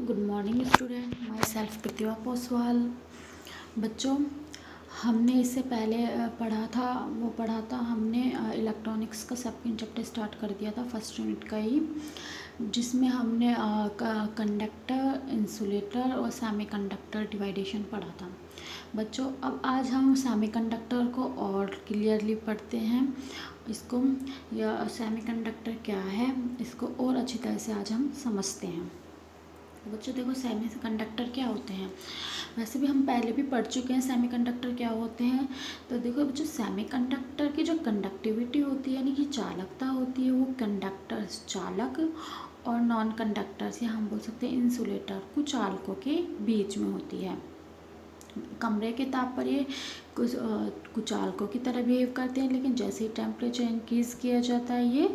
Good morning student, myself Pratibha Poswal. बच्चों, हमने इससे पहले पढ़ा था हमने इलेक्ट्रॉनिक्स का सेकंड चैप्टर स्टार्ट कर दिया था, फर्स्ट यूनिट का ही, जिसमें हमने कंडक्टर, इंसुलेटर और सेमीकंडक्टर डिवाइडेशन पढ़ा था। बच्चों, अब आज हम सेमीकंडक्टर को और क्लियरली पढ़ते हैं। इसको या सेमीकंडक्टर क्या है, इसको और अच्छी तरह से आज हम समझते हैं। बच्चों देखो, सेमीकंडक्टर क्या होते हैं। वैसे भी हम पहले भी पढ़ चुके हैं सेमीकंडक्टर क्या होते हैं। तो देखो बच्चों, सेमीकंडक्टर की जो कंडक्टिविटी होती है यानी कि चालकता होती है, वो कंडक्टर्स चालक और नॉन कंडक्टर्स या हम बोल सकते हैं इंसुलेटर कुचालकों के बीच में होती है। कमरे के ताप पर ये कुचालकों की तरह बिहेव करते हैं, लेकिन जैसे ही टेम्परेचर इंक्रीज़ किया जाता है ये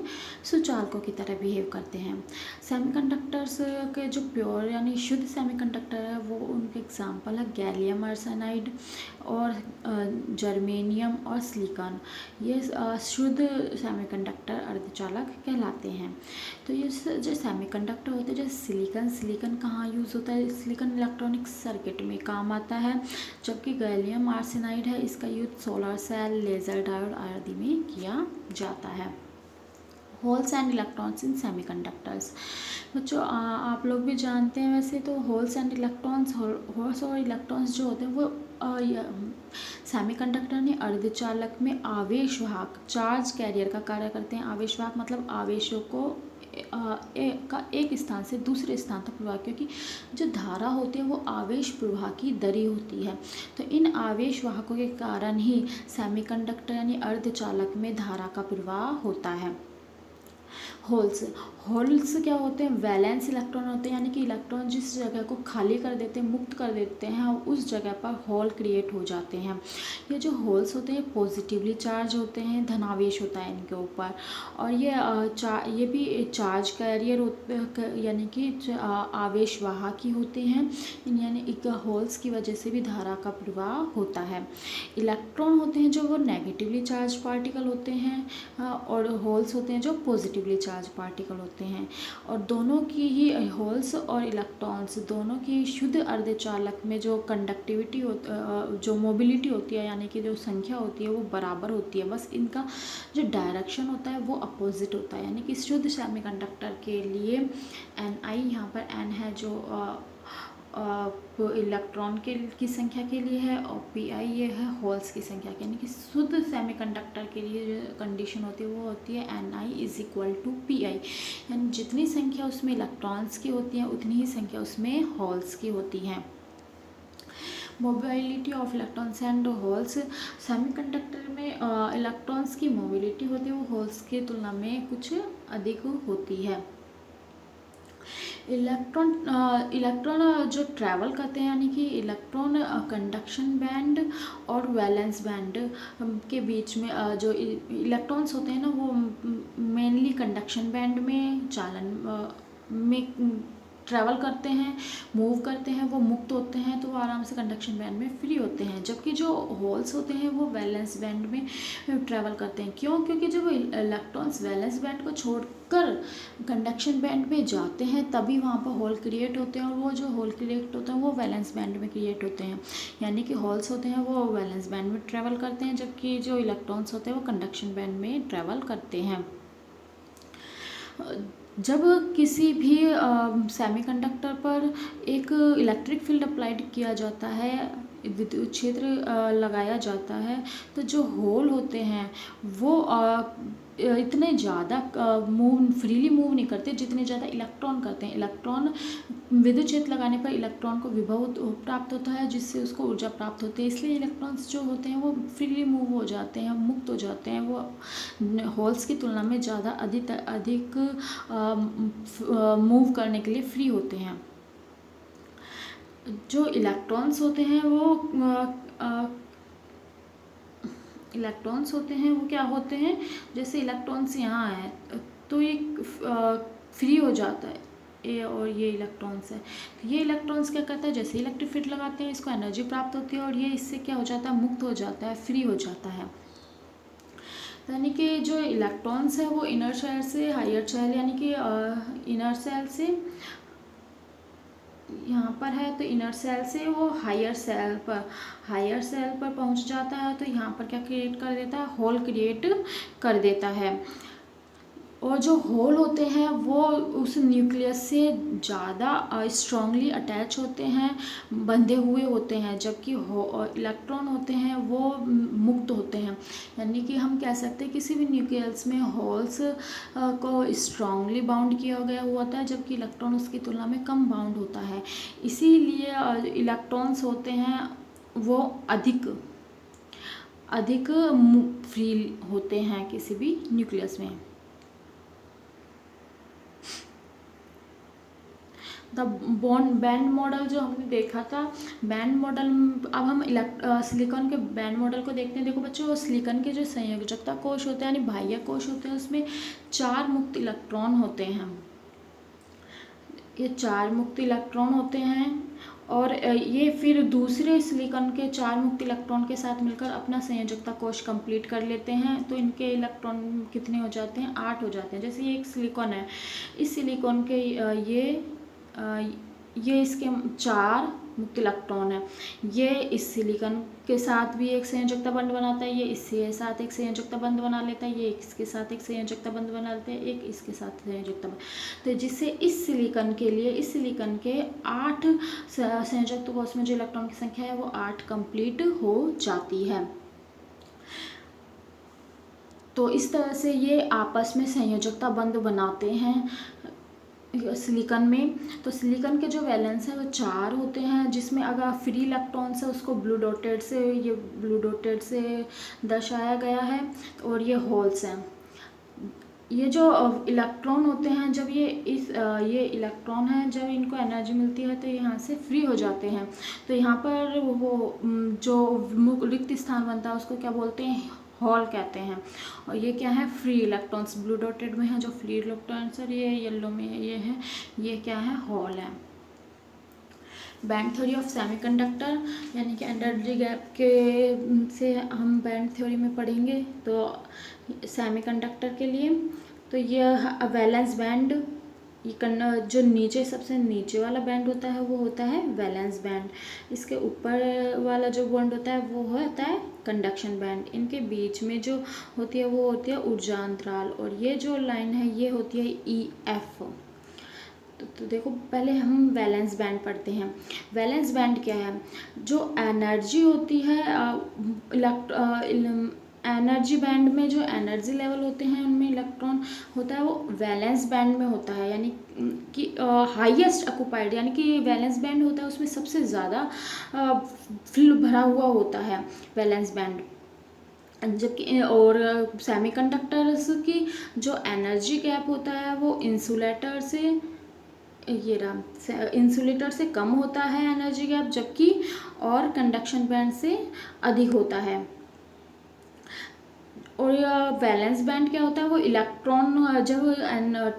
सुचालकों की तरह बिहेव करते हैं। सेमीकंडक्टर्स के जो प्योर यानी शुद्ध सेमीकंडक्टर है वो उनके एग्जांपल है गैलियम आर्सेनाइड और जर्मेनियम और सिलिकॉन। ये शुद्ध सेमीकंडक्टर अर्धचालक कहलाते हैं। तो ये जो सेमीकंडक्टर होते हैं, जैसे सिलिकॉन कहाँ यूज़ होता है, सिलिकॉन इलेक्ट्रॉनिक सर्किट में काम आता है, जबकि गैलियम आर्सेनाइड है इसका use solar cell, laser diode आदि में किया जाता है। Holes and electrons in semiconductors. बच्चों, आप लोग भी जानते हैं वैसे तो होल्स एंड इलेक्ट्रॉन्स, होल्स और इलेक्ट्रॉन्स जो होते हैं वो सेमीकंडक्टर ने अर्धचालक में आवेश वाहक चार्ज कैरियर का कार्य करते हैं। आवेश वाहक मतलब आवेशों को एक स्थान से दूसरे स्थान तक प्रवाह, क्योंकि जो धारा होती है वो आवेश प्रवाह की दरी होती है। तो इन आवेश वाहकों के कारण ही सेमीकंडक्टर यानी अर्धचालक में धारा का प्रवाह होता है। होल्स क्या होते हैं, वैलेंस इलेक्ट्रॉन होते हैं, यानी कि इलेक्ट्रॉन जिस जगह को खाली कर देते हैं, मुक्त कर देते हैं, उस जगह पर होल क्रिएट हो जाते हैं। ये जो होल्स होते हैं पॉजिटिवली चार्ज होते हैं, धनावेश होता है इनके ऊपर, और ये भी चार्ज कैरियर यानी कि आवेश वाहक ही होते हैं। यानी होल्स की वजह से भी धारा का प्रवाह होता है। इलेक्ट्रॉन होते हैं जो वो नेगेटिवली चार्ज पार्टिकल होते हैं, और होल्स होते हैं जो पॉजिटिवली चार्ज पार्टिकल होते हैं। और दोनों की ही होल्स और इलेक्ट्रॉन्स दोनों की शुद्ध अर्धचालक में जो कंडक्टिविटी जो मोबिलिटी होती है यानी कि जो संख्या होती है वो बराबर होती है, बस इनका जो डायरेक्शन होता है वो अपोजिट होता है। यानी कि शुद्ध सेमीकंडक्टर के लिए Ni यहाँ पर n है जो इलेक्ट्रॉन की संख्या के लिए है, और Pi ये है होल्स की संख्या के, यानी कि शुद्ध सेमीकंडक्टर के लिए जो कंडीशन होती है वो होती है Ni = Pi, यानी जितनी संख्या उसमें इलेक्ट्रॉन्स की होती है उतनी ही संख्या उसमें होल्स की होती है। Mobility of electrons and holes. Semiconductor में इलेक्ट्रॉन्स की मोबिलिटी होती है वो होल्स की तुलना में कुछ अधिक होती है। इलेक्ट्रॉन जो ट्रैवल करते हैं, यानी कि इलेक्ट्रॉन कंडक्शन बैंड और वैलेंस बैंड के बीच में जो इलेक्ट्रॉन्स होते हैं ना वो मेनली कंडक्शन बैंड में में ट्रैवल करते हैं, मूव करते हैं, वो मुक्त होते हैं तो वो आराम से कंडक्शन बैंड में फ्री होते हैं। जबकि जो होल्स होते हैं वो वैलेंस बैंड में ट्रैवल करते हैं। क्यों? क्योंकि जब इलेक्ट्रॉन्स वैलेंस बैंड को छोड़कर कंडक्शन बैंड में जाते हैं तभी वहाँ पर होल क्रिएट होते हैं, और वो जो होल क्रिएट होते हैं वो वैलेंस बैंड में क्रिएट होते हैं। यानी कि होल्स होते हैं वो वैलेंस बैंड में ट्रैवल करते हैं, जबकि जो इलेक्ट्रॉन्स होते हैं वो कंडक्शन बैंड में ट्रैवल करते हैं। जब किसी भी सेमीकंडक्टर पर एक इलेक्ट्रिक फील्ड अप्लाइड किया जाता है, विद्युत क्षेत्र लगाया जाता है, तो जो होल होते हैं वो इतने ज़्यादा फ्रीली मूव नहीं करते जितने ज़्यादा इलेक्ट्रॉन करते हैं। इलेक्ट्रॉन विद्युत क्षेत्र लगाने पर इलेक्ट्रॉन को विभव प्राप्त होता है, जिससे उसको ऊर्जा प्राप्त होती है, इसलिए इलेक्ट्रॉन्स जो होते हैं वो फ्रीली मूव हो जाते हैं, मुक्त हो जाते हैं। वो होल्स की तुलना में ज़्यादा अधिक मूव करने के लिए फ्री होते हैं। जो इलेक्ट्रॉन्स होते हैं वो क्या होते हैं, जैसे इलेक्ट्रॉन्स यहाँ है तो ये फ्री हो जाता है, ये और ये इलेक्ट्रॉन्स है, तो ये इलेक्ट्रॉन्स क्या करता है, जैसे इलेक्ट्रिक फील्ड लगाते हैं इसको एनर्जी प्राप्त होती है, और ये इससे क्या हो जाता है, मुक्त हो जाता है, फ्री हो जाता है। यानी कि जो इलेक्ट्रॉन्स है वो इनर शेल से हायर शेल, यानी कि इनर शेल से यहाँ पर है तो इनर सेल से वो हायर सेल पर पहुँच जाता है, तो यहाँ पर क्या क्रिएट कर देता है, होल क्रिएट कर देता है। और जो होल होते हैं वो उस न्यूक्लियस से ज़्यादा स्ट्रांगली अटैच होते हैं, बंधे हुए होते हैं, जबकि इलेक्ट्रॉन होते हैं वो मुक्त होते हैं। यानी कि हम कह सकते हैं किसी भी न्यूक्लियस में होल्स को स्ट्रांगली बाउंड किया गया हुआ होता है, जबकि इलेक्ट्रॉन उसकी तुलना में कम बाउंड होता है। इसीलिए इलेक्ट्रॉन्स होते हैं वो अधिक फ्री होते हैं किसी भी न्यूक्लियस में। द बैंड मॉडल जो हमने देखा था, बैंड मॉडल, अब हम सिलिकॉन के बैंड मॉडल को देखते हैं। देखो बच्चों, सिलिकॉन के जो संयोजकता कोश होते हैं यानी बाह्य कोश होते हैं, उसमें 4 मुक्त इलेक्ट्रॉन होते हैं। ये 4 मुक्त इलेक्ट्रॉन होते हैं और ये फिर दूसरे सिलिकॉन के 4 मुक्त इलेक्ट्रॉन के साथ मिलकर अपना संयोजकता कोश कंप्लीट कर लेते हैं। तो इनके इलेक्ट्रॉन कितने हो जाते हैं, 8 हो जाते हैं। जैसे ये एक सिलिकॉन है, इस सिलिकॉन के ये इसके 4 मुक्त इलेक्ट्रॉन है। ये इस सिलिकॉन के साथ भी एक संयोजकता बंध बनाता है, ये इसके साथ एक संयोजकता बंध बना लेता है, ये इसके साथ एक संयोजकता बंध बना लेता है, एक इसके साथ संयोजकता बंध। तो जिससे इस सिलिकॉन के 8 संयोजकता कोश में जो इलेक्ट्रॉन की संख्या है वो 8 कंप्लीट हो जाती है। तो इस तरह से ये आपस में संयोजकता बंध बनाते हैं सिलिकॉन में। तो सिलिकॉन के जो वैलेंस है वो 4 होते हैं, जिसमें अगर फ्री इलेक्ट्रॉन्स है उसको ब्लू डॉटेड से दर्शाया गया है, और ये होल्स हैं। ये जो इलेक्ट्रॉन होते हैं, जब ये इलेक्ट्रॉन है, जब इनको एनर्जी मिलती है तो यहाँ से फ्री हो जाते हैं। तो यहाँ पर वो जो रिक्त स्थान बनता है उसको क्या बोलते हैं, हॉल कहते हैं। और ये क्या है, फ्री इलेक्ट्रॉन्स, ब्लू डॉटेड में है जो फ्री इलेक्ट्रॉन्स, और ये येलो में ये है, ये क्या है, हॉल है। बैंड थ्योरी ऑफ सेमीकंडक्टर, यानी कि एनर्जी गैप के से हम बैंड थ्योरी में पढ़ेंगे। तो सेमीकंडक्टर के लिए तो यह वैलेंस बैंड, ये जो नीचे सबसे नीचे वाला बैंड होता है वो होता है वैलेंस बैंड। इसके ऊपर वाला जो बैंड होता है वो होता है कंडक्शन बैंड। इनके बीच में जो होती है वो होती है ऊर्जा अंतराल, और ये जो लाइन है ये होती है EF। तो देखो पहले हम वैलेंस बैंड पढ़ते हैं। वैलेंस बैंड क्या है, जो एनर्जी होती है एनर्जी बैंड में जो एनर्जी लेवल होते हैं उनमें इलेक्ट्रॉन होता है वो वैलेंस बैंड में होता है, यानी कि हाईएस्ट ऑक्युपाइड, यानी कि वैलेंस बैंड होता है उसमें सबसे ज़्यादा फिल भरा हुआ होता है वैलेंस बैंड। जबकि और सेमीकंडक्टर्स की जो एनर्जी गैप होता है वो इंसुलेटर से कम होता है एनर्जी गैप, जबकि और कंडक्शन बैंड से अधिक होता है। और वैलेंस बैंड क्या होता है, वो इलेक्ट्रॉन जब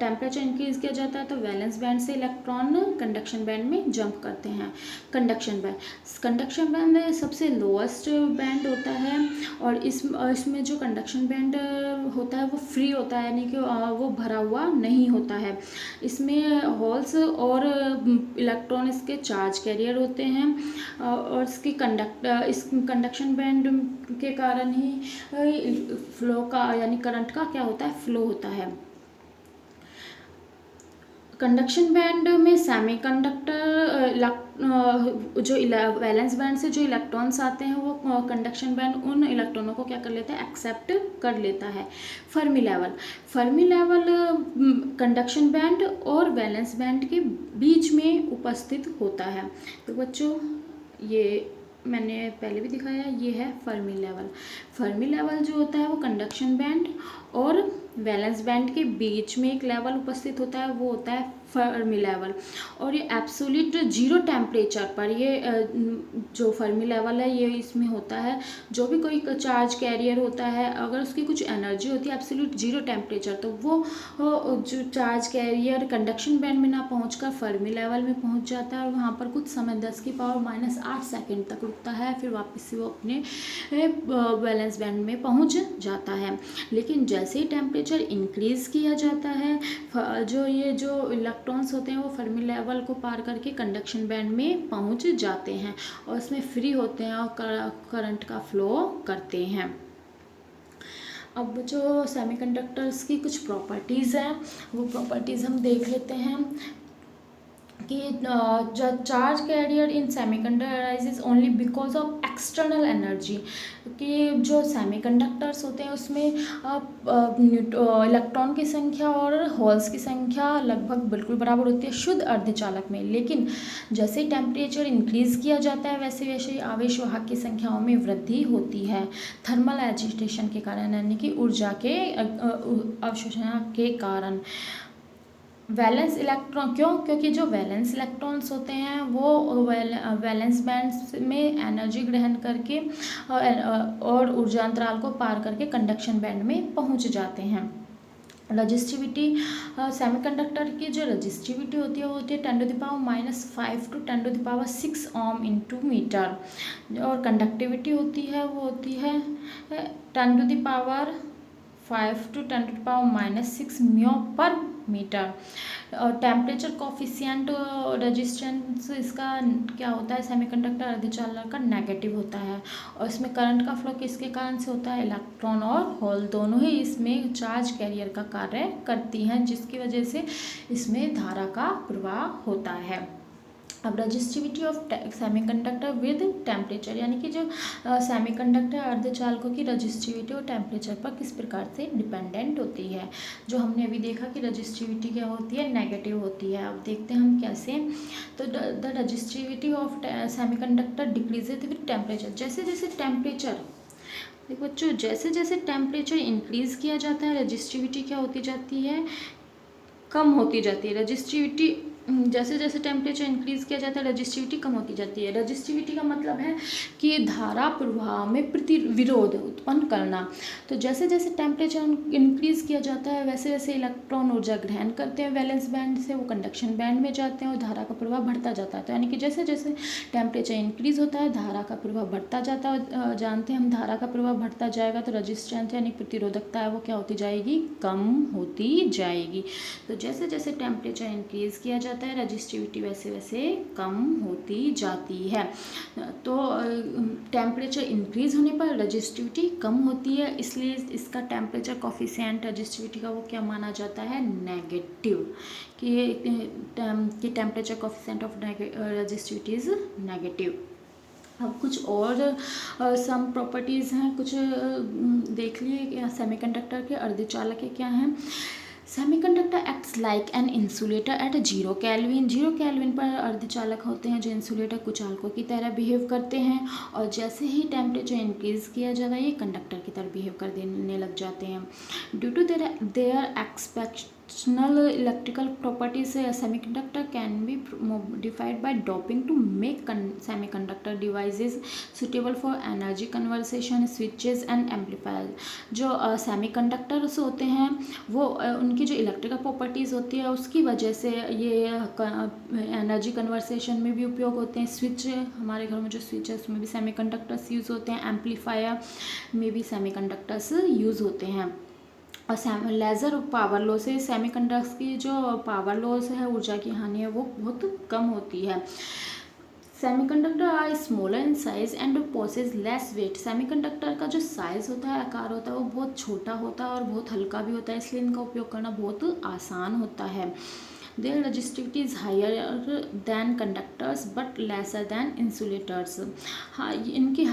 टेम्परेचर इंक्रीज किया जाता है तो वैलेंस बैंड से इलेक्ट्रॉन कंडक्शन बैंड में जंप करते हैं। कंडक्शन बैंड सबसे लोएस्ट बैंड होता है, और इसमें जो कंडक्शन बैंड होता है वो फ्री होता है, यानी कि वो भरा हुआ नहीं होता है। इसमें होल्स और इलेक्ट्रॉन इसके चार्ज कैरियर होते हैं, और इस कंडक्शन बैंड के कारण ही फ्लो का, यानी करंट का क्या होता है, फ्लो होता है। कंडक्शन बैंड में सेमीकंडक्टर जो वैलेंस बैंड से जो इलेक्ट्रॉन्स आते हैं वो कंडक्शन बैंड उन इलेक्ट्रॉनों को क्या कर लेता है, एक्सेप्ट कर लेता है। फर्मी लेवल कंडक्शन बैंड और वैलेंस बैंड के बीच में उपस्थित होता है। तो बच्चों ये मैंने पहले भी दिखाया, ये है फर्मी लेवल जो होता है वो कंडक्शन बैंड और वैलेंस बैंड के बीच में एक लेवल उपस्थित होता है, वो होता है फर्मी लेवल। और ये एब्सोल्यूट जीरो टेम्परेचर पर, ये जो फर्मी लेवल है ये इसमें होता है जो भी कोई चार्ज कैरियर होता है, अगर उसकी कुछ एनर्जी होती है एब्सोल्यूट जीरो टेम्परेचर, तो वो जो चार्ज कैरियर कंडक्शन बैंड में ना पहुंचकर फर्मी लेवल में पहुंच जाता है, और वहाँ पर कुछ समय 10⁻⁻8 सेकेंड तक रुकता है, फिर वापस से वो अपने वैलेंस बैंड में पहुंच जाता है। लेकिन जैसे ही टेम्परेचर इंक्रीज किया जाता है, जो इलेक्ट्रॉन्स होते हैं वो फर्मी लेवल को पार करके कंडक्शन बैंड में पहुंच जाते हैं और इसमें फ्री होते हैं और करंट का फ्लो करते हैं। अब जो सेमीकंडक्टर्स की कुछ प्रॉपर्टीज़ हैं वो प्रॉपर्टीज़ हम देख लेते हैं कि charge carrier in semiconductor arises only because of external energy, कि जो सेमीकंडक्टर्स होते हैं उसमें इलेक्ट्रॉन की संख्या और होल्स की संख्या लगभग बिल्कुल बराबर होती है शुद्ध अर्धचालक में, लेकिन जैसे ही टेम्परेचर इंक्रीज किया जाता है वैसे वैसे आवेश वाहक की संख्याओं में वृद्धि होती है थर्मल एजिटेशन के कारण, यानी कि ऊर्जा के अवशोषण के कारण। वैलेंस इलेक्ट्रॉन क्यों? क्योंकि जो वैलेंस इलेक्ट्रॉन्स होते हैं वो वैलेंस बैंड में एनर्जी ग्रहण करके और ऊर्जा अंतराल को पार करके कंडक्शन बैंड में पहुंच जाते हैं। रजिस्टिविटी, सेमीकंडक्टर की जो रजिस्टिविटी होती है वो होती है 10⁻⁻5 to 10⁻6 ओम इंटू मीटर, और कंडक्टिविटी होती है वो होती है 10⁻5 to 10⁻6 म्यो पर मीटर। और टेम्परेचर कोफिशिएंट रेजिस्टेंस इसका क्या होता है, सेमीकंडक्टर अर्धचालक का नेगेटिव होता है, और इसमें करंट का फ्लो किसके कारण से होता है, इलेक्ट्रॉन और होल दोनों ही इसमें चार्ज कैरियर का कार्य करती हैं, जिसकी वजह से इसमें धारा का प्रवाह होता है। अब resistivity of semiconductor with temperature, यानी कि जो सेमीकंडक्टर अर्धचालकों की रजिस्टिविटी और टेम्परेचर पर किस प्रकार से डिपेंडेंट होती है। जो हमने अभी देखा कि रजिस्टिविटी क्या होती है, नेगेटिव होती है। अब देखते हैं हम कैसे। तो the resistivity of semiconductor decreases with temperature, जैसे जैसे टेम्परेचर, देखो बच्चों, जैसे जैसे टेम्परेचर इंक्रीज किया जाता है रजिस्टिविटी क्या होती जाती है, कम होती जाती है। रजिस्टिविटी जैसे जैसे टेम्परेचर इंक्रीज किया जाता है रजिस्टिविटी कम होती जाती है। रजिस्टिविटी का मतलब है कि धारा प्रवाह में प्रतिविरोध उत्पन्न करना। तो जैसे जैसे टेम्परेचर इंक्रीज किया जाता है वैसे वैसे इलेक्ट्रॉन ऊर्जा ग्रहण करते हैं वैलेंस बैंड से, वो कंडक्शन बैंड में जाते हैं और धारा का प्रवाह बढ़ता जाता है। तो यानी कि जैसे जैसे टेम्परेचर इंक्रीज होता है धारा का प्रवाह बढ़ता जाता है। जानते हैं हम धारा का प्रवाह बढ़ता जाएगा तो रजिस्टेंस यानी प्रतिरोधकता है वो क्या होती जाएगी, कम होती जाएगी। तो जैसे जैसे टेम्परेचर इंक्रीज किया जाता है रजिस्टिविटी वैसे वैसे कम होती जाती है। तो टेम्परेचर इंक्रीज होने पर रजिस्टिविटी कम होती है, इसलिए इसका टेम्परेचर कोफिशिएंट रजिस्टिविटी का वो क्या माना जाता है, नेगेटिव, कि temperature coefficient of resistivity is negative. अब कुछ और सम प्रॉपर्टीज़ हैं, कुछ देख लिए सेमीकंडक्टर के अर्धचालक के क्या हैं। Semiconductor acts like an insulator at 0 kelvin, 0 kelvin पर अर्धचालक होते हैं जो इंसुलेटर कुचालकों की तरह बिहेव करते हैं, और जैसे ही टेम्परेचर इंक्रीज किया जाता है ये कंडक्टर की तरह बिहेव कर देने लग जाते हैं। Due to their exceptional electrical properties semiconductor can be modified by doping to make semiconductor devices suitable for energy conversion switches and amplifiers। जो सेमीकंडक्टर्स होते हैं वो उनकी जो इलेक्ट्रिकल प्रॉपर्टीज़ होती है उसकी वजह से ये एनर्जी कन्वर्सेशन में भी उपयोग होते हैं। स्विच, हमारे घर में जो स्विच है उसमें भी सेमीकंडक्टर्स यूज़ होते हैं, एम्पलीफायर में भी सेमीकंडक्टर्स यूज़ होते हैं। और लेज़र पावर लॉस से सेमीकंडक्टर्स की जो पावर लॉस है, ऊर्जा की हानि है, वो बहुत कम होती है। Semiconductor are smaller in size and possess less weight. Semiconductor का जो साइज़ होता है, आकार होता है, वो बहुत छोटा होता है और बहुत हल्का भी होता है, इसलिए इनका उपयोग करना बहुत आसान होता है। Their resistivity is higher than conductors but lesser than insulators। हाँ, इनकी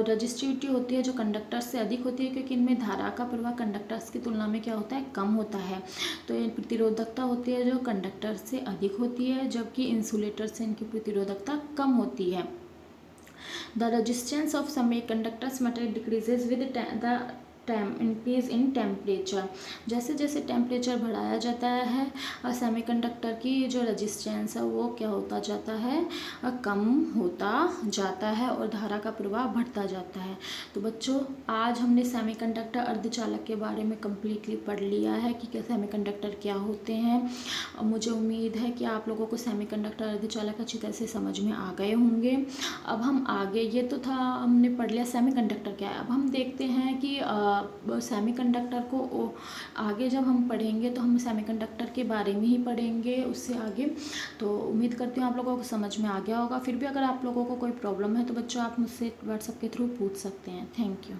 रजिस्टिविटी होती है जो कंडक्टर्स से अधिक होती है, क्योंकि इनमें धारा का प्रवाह कंडक्टर्स की तुलना में क्या होता है, कम होता है। तो ये प्रतिरोधकता होती है जो कंडक्टर से अधिक होती है, जबकि इंसुलेटर से इनकी प्रतिरोधकता कम होती है। The resistance of semiconductors material decreases with the increase in temperature. जैसे जैसे टेम्परेचर बढ़ाया जाता है सेमीकंडक्टर की जो रेजिस्टेंस है वो क्या होता जाता है, कम होता जाता है और धारा का प्रवाह बढ़ता जाता है। तो बच्चों, आज हमने सेमीकंडक्टर अर्धचालक के बारे में कम्प्लीटली पढ़ लिया है कि सेमीकंडक्टर क्या होते हैं। मुझे उम्मीद है कि आप लोगों को सेमीकंडक्टर अर्धचालक अच्छी तरह से समझ में आ गए होंगे। अब हम आगे, ये तो था हमने पढ़ लिया सेमीकंडक्टर क्या है, अब हम देखते हैं कि सेमीकंडक्टर को आगे जब हम पढ़ेंगे तो हम सेमीकंडक्टर के बारे में ही पढ़ेंगे उससे आगे। तो उम्मीद करती हूँ आप लोगों को समझ में आ गया होगा। फिर भी अगर आप लोगों को कोई प्रॉब्लम है तो बच्चों आप मुझसे व्हाट्सएप के थ्रू पूछ सकते हैं। Thank you.